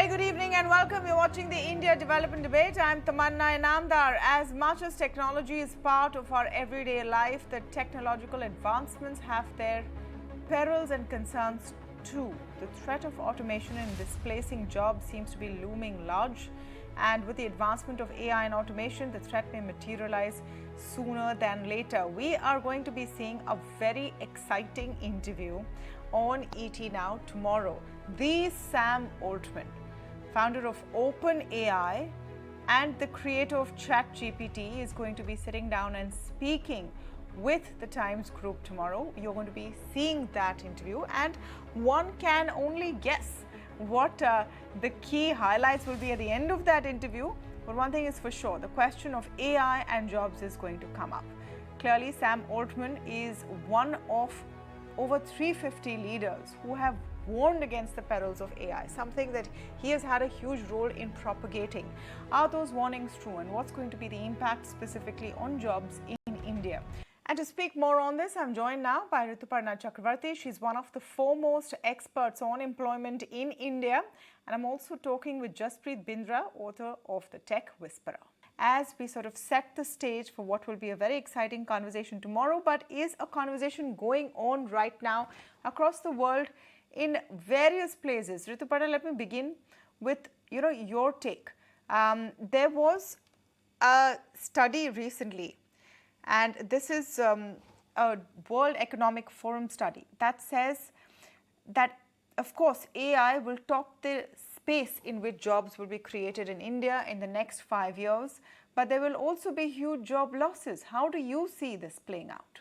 Very good evening and welcome. You're watching the India Development Debate. I'm Tamanna Inamdar. As much as technology is part of our everyday life, the technological advancements have their perils and concerns too. The threat of automation and displacing jobs seems to be looming large. And with the advancement of AI and automation, the threat may materialize sooner than later. We are going to be seeing a very exciting interview on ET Now tomorrow. The Sam Altman, founder of OpenAI and the creator of ChatGPT, is going to be sitting down and speaking with the Times Group tomorrow. You're going to be seeing that interview, and one can only guess what the key highlights will be at the end of that interview. But one thing is for sure, the question of AI and jobs is going to come up. Clearly, Sam Altman is one of over 350 leaders who have warned against the perils of AI, something that he has had a huge role in propagating. Are those warnings true, and what's going to be the impact specifically on jobs in India? And to speak more on this, I'm joined now by Rituparna Chakraborty. She's one of the foremost experts on employment in India. And I'm also talking with Jaspreet Bindra, author of The Tech Whisperer. As we sort of set the stage for what will be a very exciting conversation tomorrow, but is a conversation going on right now across the world in various places. Rituparna, let me begin with your take. There was a study recently, and this is a World Economic Forum study that says that, of course, AI will top the space in which jobs will be created in India in the next 5 years, but there will also be huge job losses. How do you see this playing out?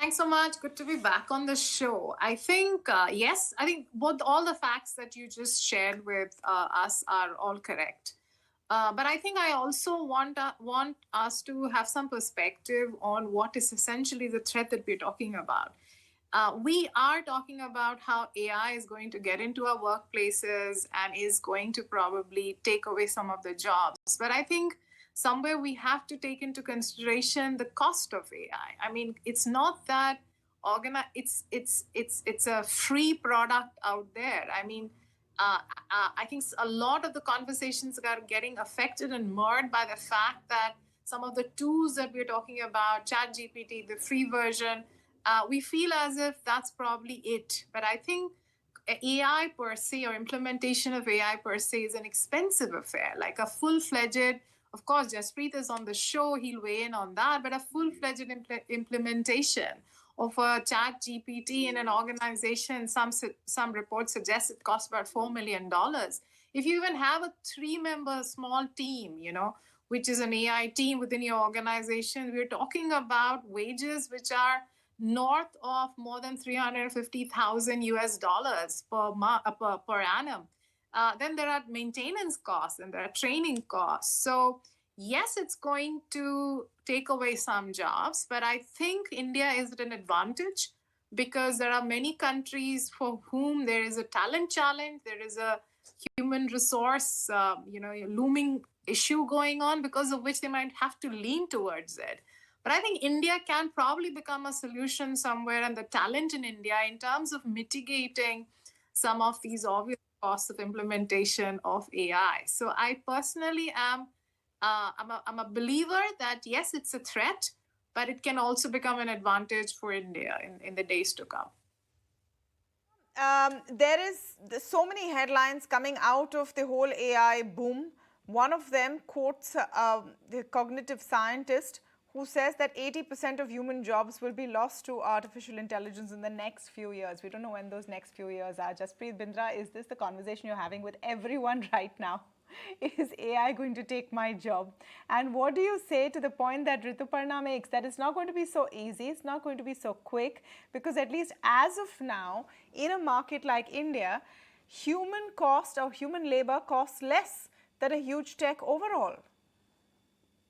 Thanks so much. Good to be back on the show. I think, yes, I think all the facts that you just shared with us are all correct. But I think I also want us to have some perspective on what is essentially the threat that we're talking about. We are talking about how AI is going to get into our workplaces and is going to probably take away some of the jobs. But I think somewhere we have to take into consideration the cost of AI. I mean, it's not that it's a free product out there. I mean, I think a lot of the conversations are getting affected and marred by the fact that some of the tools that we're talking about, ChatGPT, the free version, we feel as if that's probably it. But I think AI per se, or implementation of AI per se, is an expensive affair. Like a full-fledged, of course, Jaspreet is on the show, he'll weigh in on that, but a full-fledged implementation of a ChatGPT in an organization, some reports suggest it costs about $4 million. If you even have a 3-member small team, which is an AI team within your organization, we're talking about wages which are north of more than $350,000 per annum. Then there are maintenance costs and there are training costs. So yes, it's going to take away some jobs, but I think India is at an advantage because there are many countries for whom there is a talent challenge, there is a human resource, looming issue going on, because of which they might have to lean towards it. But I think India can probably become a solution somewhere, and the talent in India in terms of mitigating some of these obvious costs of implementation of AI. So I personally am I'm a believer that yes, it's a threat, but it can also become an advantage for India in the days to come. There's so many headlines coming out of the whole AI boom. One of them quotes the cognitive scientist who says that 80% of human jobs will be lost to artificial intelligence in the next few years. We don't know when those next few years are. Jaspreet Bindra, is this the conversation you're having with everyone right now? Is AI going to take my job? And what do you say to the point that Rituparna makes, that it's not going to be so easy, it's not going to be so quick, because at least as of now, in a market like India, human cost or human labor costs less than a huge tech overall?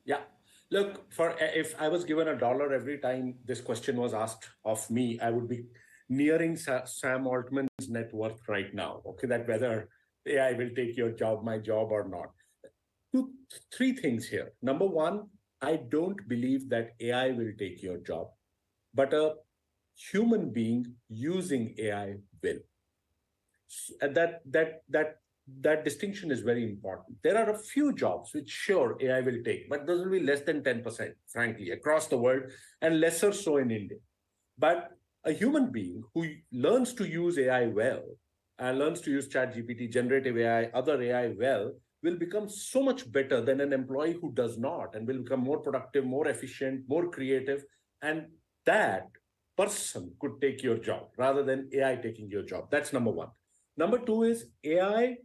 Yeah. Look, if I was given $1 every time this question was asked of me, I would be nearing Sam Altman's net worth right now. Okay, that whether AI will take your job, my job, or not. 3 things here. Number one, I don't believe that AI will take your job, but a human being using AI will. that distinction is very important. There are a few jobs which sure AI will take, but those will be less than 10%, frankly, across the world, and lesser so in India. But a human being who learns to use AI well, and learns to use ChatGPT, generative AI, other AI well, will become so much better than an employee who does not, and will become more productive, more efficient, more creative. And that person could take your job rather than AI taking your job. That's number one. Number two is AI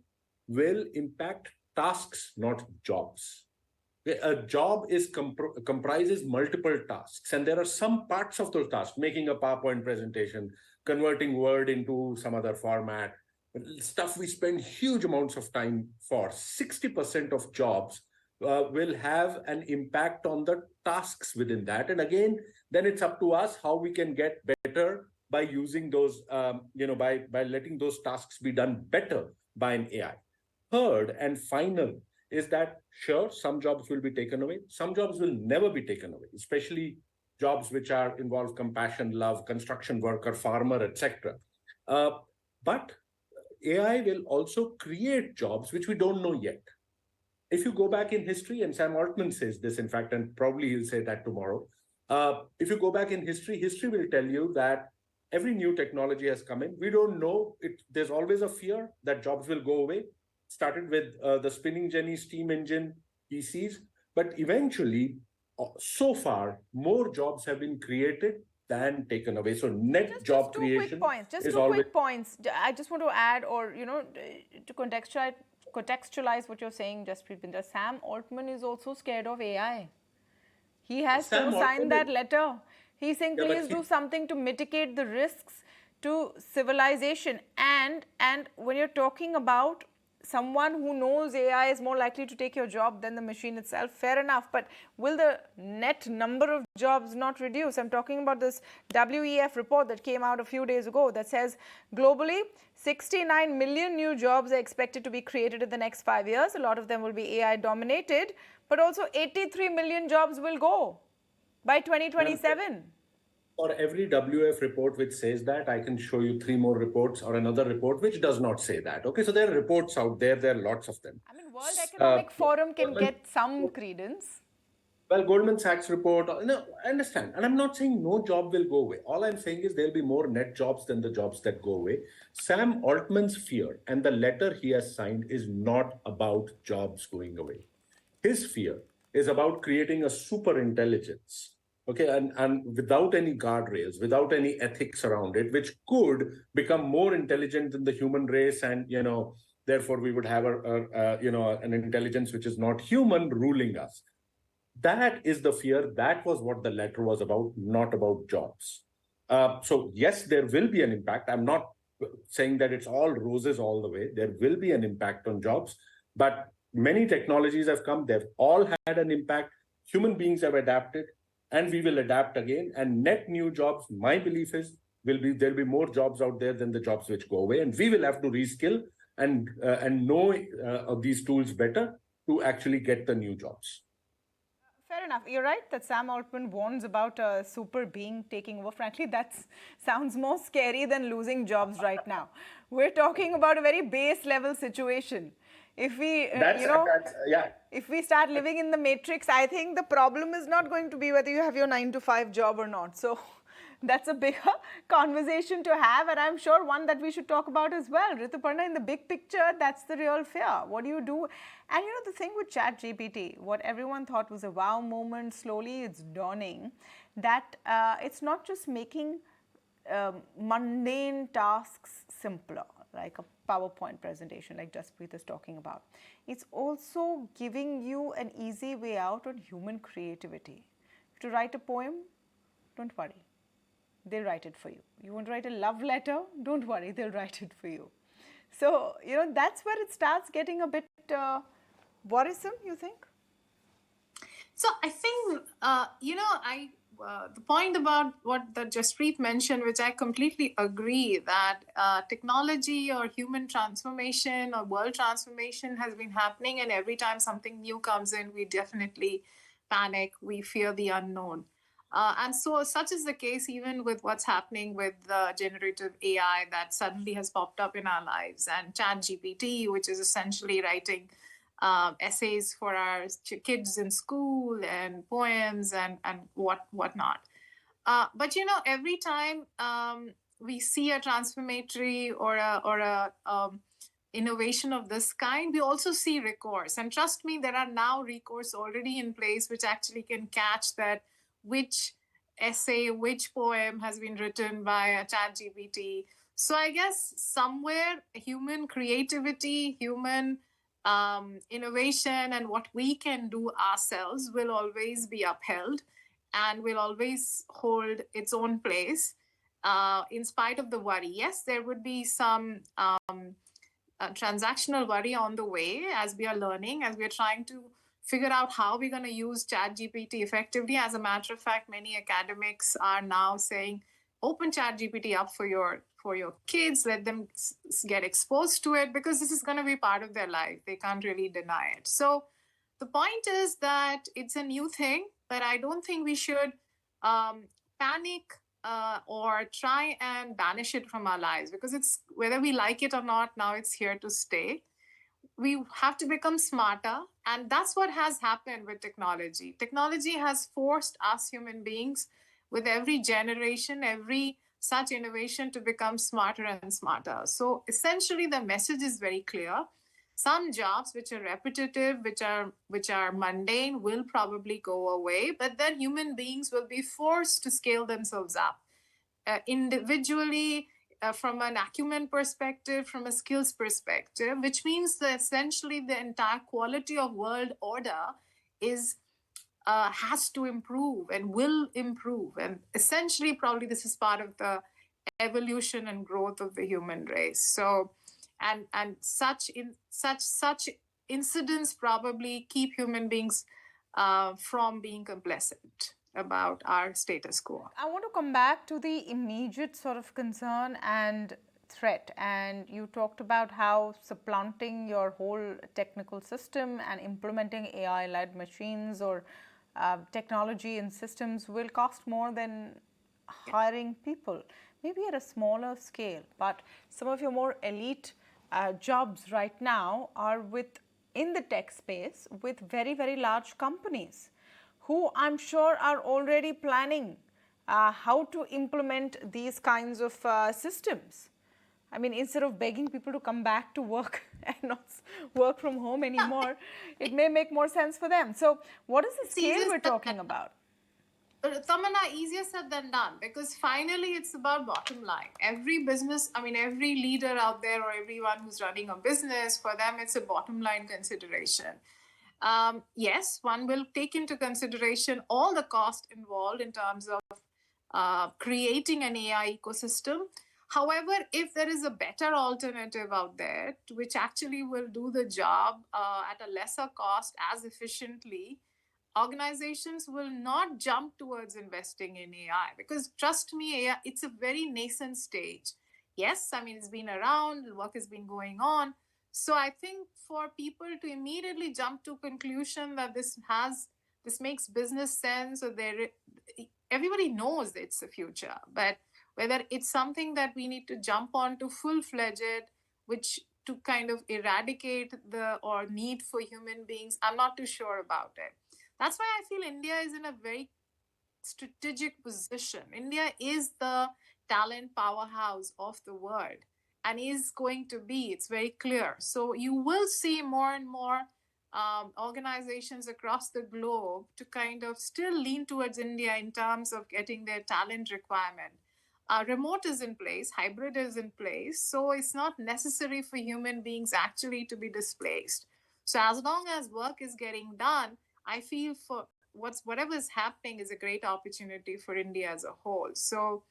will impact tasks, not jobs. A job comprises multiple tasks, and there are some parts of those tasks, making a PowerPoint presentation, converting Word into some other format, stuff we spend huge amounts of time for. 60% of jobs will have an impact on the tasks within that. And again, then it's up to us how we can get better by using those, by letting those tasks be done better by an AI. Third and final is that, sure, some jobs will be taken away. Some jobs will never be taken away, especially jobs which involve compassion, love, construction worker, farmer, etc. But AI will also create jobs which we don't know yet. If you go back in history, and Sam Altman says this, in fact, and probably he'll say that tomorrow. If you go back in history, history will tell you that every new technology has come in. We don't know it. There's always a fear that jobs will go away. Started with the spinning jenny, steam engine, PCs, but eventually, so far, more jobs have been created than taken away. So net job creation. Just two quick points. I just want to add, or to contextualize what you're saying, Jaspreet Bindra. Sam Altman is also scared of AI. He has to sign that letter. He's saying, please do something to mitigate the risks to civilization. And when you're talking about someone who knows AI is more likely to take your job than the machine itself, fair enough. But will the net number of jobs not reduce? I'm talking about this WEF report that came out a few days ago that says globally, 69 million new jobs are expected to be created in the next 5 years. A lot of them will be AI dominated, but also 83 million jobs will go by 2027. For every WF report which says that, I can show you 3 more reports or another report which does not say that. Okay, so there are reports out there. There are lots of them. I mean, World Economic Forum can get some credence. Well, Goldman Sachs report, no, I understand. And I'm not saying no job will go away. All I'm saying is there'll be more net jobs than the jobs that go away. Sam Altman's fear and the letter he has signed is not about jobs going away. His fear is about creating a super intelligence. Okay, and without any guardrails, without any ethics around it, which could become more intelligent than the human race, and therefore we would have an intelligence which is not human ruling us. That is the fear. That was what the letter was about, not about jobs. So yes, there will be an impact. I'm not saying that it's all roses all the way. There will be an impact on jobs, but many technologies have come. They've all had an impact. Human beings have adapted. And we will adapt again. And net new jobs, my belief is, there'll be more jobs out there than the jobs which go away. And we will have to reskill and know these tools better to actually get the new jobs. Fair enough. You're right that Sam Altman warns about a super being taking over. Frankly, that sounds more scary than losing jobs right now. We're talking about a very base level situation. If we, if we start living in the matrix, I think the problem is not going to be whether you have your 9-to-5 job or not. So that's a bigger conversation to have, and I'm sure one that we should talk about as well. Rituparna, in the big picture, that's the real fear. What do you do? And the thing with ChatGPT, what everyone thought was a wow moment, slowly it's dawning that it's not just making mundane tasks simpler, like a PowerPoint presentation like Jaspreet is talking about. It's also giving you an easy way out on human creativity. To write a poem, don't worry. They'll write it for you. You want to write a love letter? Don't worry, they'll write it for you. So, that's where it starts getting a bit worrisome, you think? So I think, the point about what Jaspreet mentioned, which I completely agree, that technology or human transformation or world transformation has been happening, and every time something new comes in, we definitely panic, we fear the unknown. And so such is the case even with what's happening with the generative AI that suddenly has popped up in our lives, and ChatGPT, which is essentially writing essays for our kids in school and poems and whatnot. But every time we see a transformatory or a innovation of this kind, we also see recourse. And trust me, there are now recourse already in place which actually can catch that which essay, which poem has been written by a ChatGPT. So I guess somewhere human creativity, human innovation, and what we can do ourselves will always be upheld and will always hold its own place in spite of the worry. Yes, there would be some transactional worry on the way as we are learning, as we are trying to figure out how we're going to use ChatGPT effectively. As a matter of fact, many academics are now saying, open ChatGPT up for your kids, let them get exposed to it, because this is going to be part of their life. They can't really deny it. So the point is that it's a new thing, but I don't think we should panic or try and banish it from our lives, because it's, whether we like it or not, now it's here to stay. We have to become smarter, and that's what has happened with technology. Technology has forced us human beings with every generation, every such innovation, to become smarter and smarter. So essentially the message is very clear. Some jobs which are repetitive, which are mundane, will probably go away, but then human beings will be forced to scale themselves up individually, from an acumen perspective, from a skills perspective, which means that essentially the entire quality of world order is has to improve and will improve. And essentially, probably this is part of the evolution and growth of the human race. So, and such incidents probably keep human beings from being complacent about our status quo. I want to come back to the immediate sort of concern and threat. And you talked about how supplanting your whole technical system and implementing AI-led machines or technology in systems will cost more than hiring people, maybe at a smaller scale. But some of your more elite jobs right now are in the tech space with very, very large companies, who I'm sure are already planning how to implement these kinds of systems. I mean, instead of begging people to come back to work and not work from home anymore, it may make more sense for them. So what is the scale we're talking about? Tamanna, easier said than done, because finally it's about bottom line. Every business, I mean, every leader out there or everyone who's running a business, for them it's a bottom line consideration. Yes, one will take into consideration all the cost involved in terms of creating an AI ecosystem. However, if there is a better alternative out there which actually will do the job at a lesser cost as efficiently, organizations will not jump towards investing in AI, because trust me, AI, it's a very nascent stage. Yes, I mean, it's been around, the work has been going on. So I think for people to immediately jump to conclusion that this makes business sense, or everybody knows it's the future, but whether it's something that we need to jump on to full-fledged, which to kind of eradicate the need for human beings, I'm not too sure about it. That's why I feel India is in a very strategic position. India is the talent powerhouse of the world and is going to be, it's very clear. So you will see more and more organizations across the globe to kind of still lean towards India in terms of getting their talent requirement. Remote is in place, hybrid is in place, so it's not necessary for human beings actually to be displaced. So as long as work is getting done, I feel for whatever is happening is a great opportunity for India as a whole. So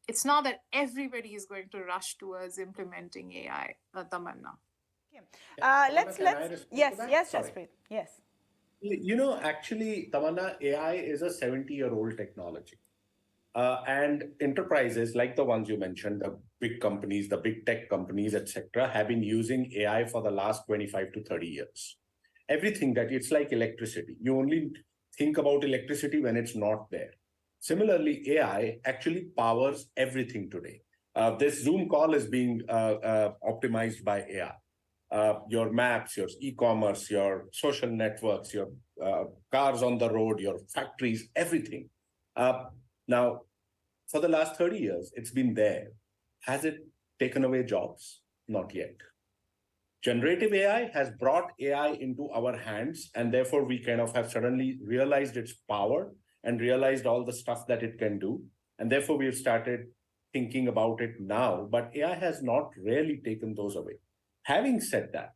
it's not that everybody is going to rush towards implementing AI, Tamanna. Yes, Jaspreet. Yes. Actually, Tamanna, AI is a 70-year-old technology. And enterprises like the ones you mentioned, the big companies, the big tech companies, etc., have been using AI for the last 25 to 30 years. Everything that it's like electricity. You only think about electricity when it's not there. Similarly, AI actually powers everything today. This Zoom call is being optimized by AI. Your maps, your e-commerce, your social networks, your cars on the road, your factories, everything. Now, for the last 30 years, it's been there. Has it taken away jobs? Not yet. Generative AI has brought AI into our hands, and therefore we kind of have suddenly realized its power and realized all the stuff that it can do. And therefore we've started thinking about it now, but AI has not really taken those away. Having said that,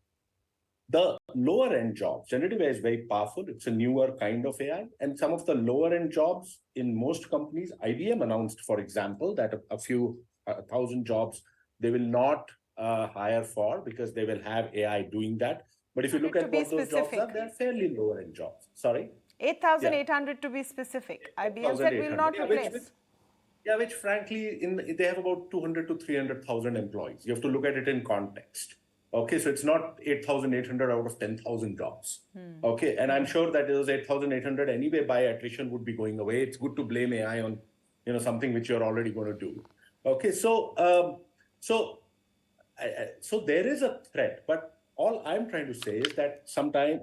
the lower end jobs, generative AI is very powerful. It's a newer kind of AI. And some of the lower end jobs in most companies, IBM announced, for example, that a few thousand jobs they will not hire for because they will have AI doing that. But if you look at what those jobs are, they're fairly lower end jobs. Sorry? 8,800 to be specific. IBM said will not replace. Which frankly, they have about 200 to 300,000 employees. You have to look at it in context. Okay, so it's not 8,800 out of 10,000 jobs. Okay, and I'm sure that those 8,800 anyway by attrition would be going away. It's good to blame AI on, something which you're already going to do. Okay, so there is a threat, but all I'm trying to say is that sometimes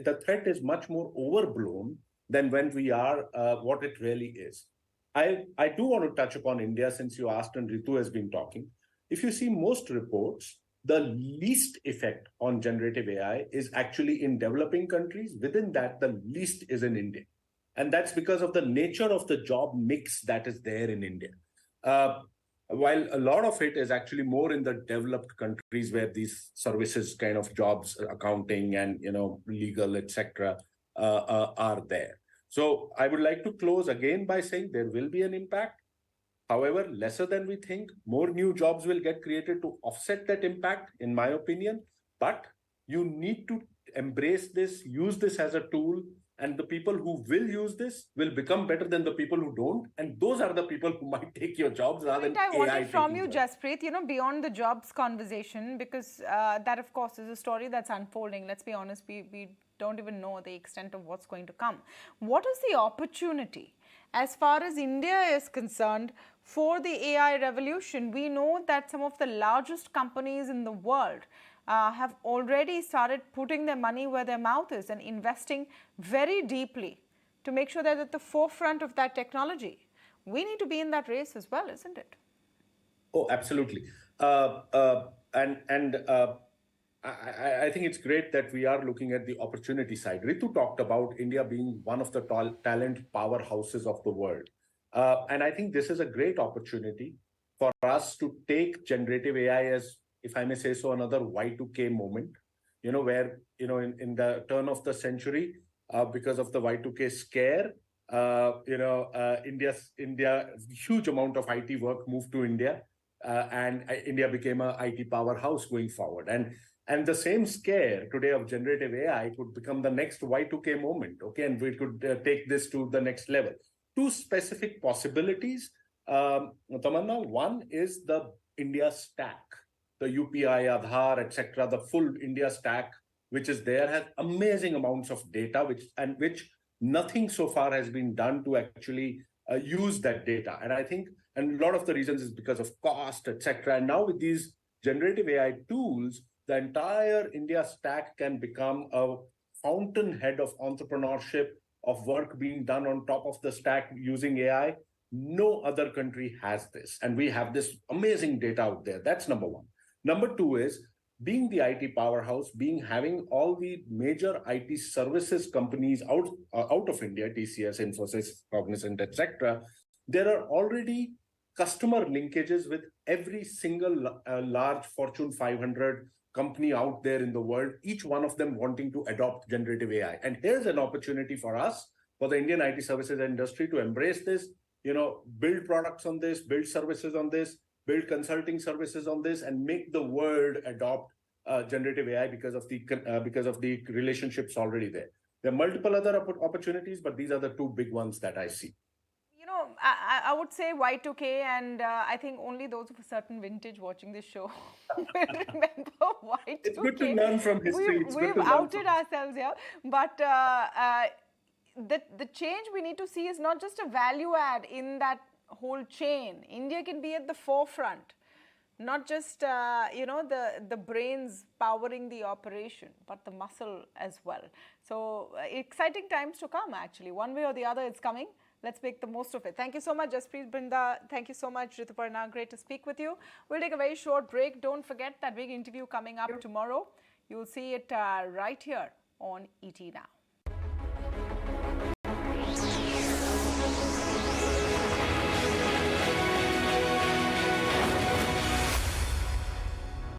the threat is much more overblown than when we are what it really is. I do want to touch upon India since you asked and Ritu has been talking. If you see most reports, the least effect on generative AI is actually in developing countries. Within that, the least is in India. And that's because of the nature of the job mix that is there in India. While a lot of it is actually more in the developed countries where these services kind of jobs, accounting and legal, etc., are there. So I would like to close again by saying there will be an impact. However, lesser than we think. More new jobs will get created to offset that impact, in my opinion. But you need to embrace this, use this as a tool, and the people who will use this will become better than the people who don't. And those are the people who might take your jobs rather than AI. I wanted from you, Jaspreet, beyond the jobs conversation, because that, of course, is a story that's unfolding. Let's be honest, we don't even know the extent of what's going to come. What is the opportunity? As far as India is concerned, for the AI revolution, we know that some of the largest companies in the world have already started putting their money where their mouth is and investing very deeply to make sure they're at the forefront of that technology. We need to be in that race as well, isn't it? Oh, absolutely. I think it's great that we are looking at the opportunity side. Ritu talked about India being one of the talent powerhouses of the world. And I think this is a great opportunity for us to take generative AI as, if I may say so, another Y2K moment, where, in the turn of the century, because of the Y2K scare, India, huge amount of IT work moved to India, and India became a IT powerhouse going forward. And the same scare today of generative AI could become the next Y2K moment, okay? And we could take this to the next level. Two specific possibilities, Tamanna. One is the India stack, the UPI, Aadhaar, etc., the full India stack, which is there, has amazing amounts of data, which nothing so far has been done to actually use that data. And I think, and a lot of the reasons is because of cost, etc. And now with these generative AI tools, the entire India stack can become a fountainhead of entrepreneurship, of work being done on top of the stack using AI. No other country has this. And we have this amazing data out there. That's number one. Number two is, being the IT powerhouse, having all the major IT services companies out of India, TCS, Infosys, Cognizant, etc., there are already customer linkages with every single large Fortune 500 company out there in the world, each one of them wanting to adopt generative AI. And here's an opportunity for us, for the Indian IT services industry, to embrace this, build products on this, build services on this, build consulting services on this, and make the world adopt generative AI because of the relationships already there. There are multiple other opportunities, but these are the two big ones that I see. I would say Y2K, and I think only those of a certain vintage watching this show will remember Y2K. It's good to learn from history. We've outed ourselves here, but the change we need to see is not just a value add in that whole chain. India can be at the forefront, not just the brains powering the operation, but the muscle as well. So exciting times to come, actually. One way or the other, it's coming. Let's make the most of it. Thank you so much, Jaspreet Bindra. Thank you so much, Rituparna. Great to speak with you. We'll take a very short break. Don't forget that big interview coming up tomorrow. You'll see it right here on ET Now.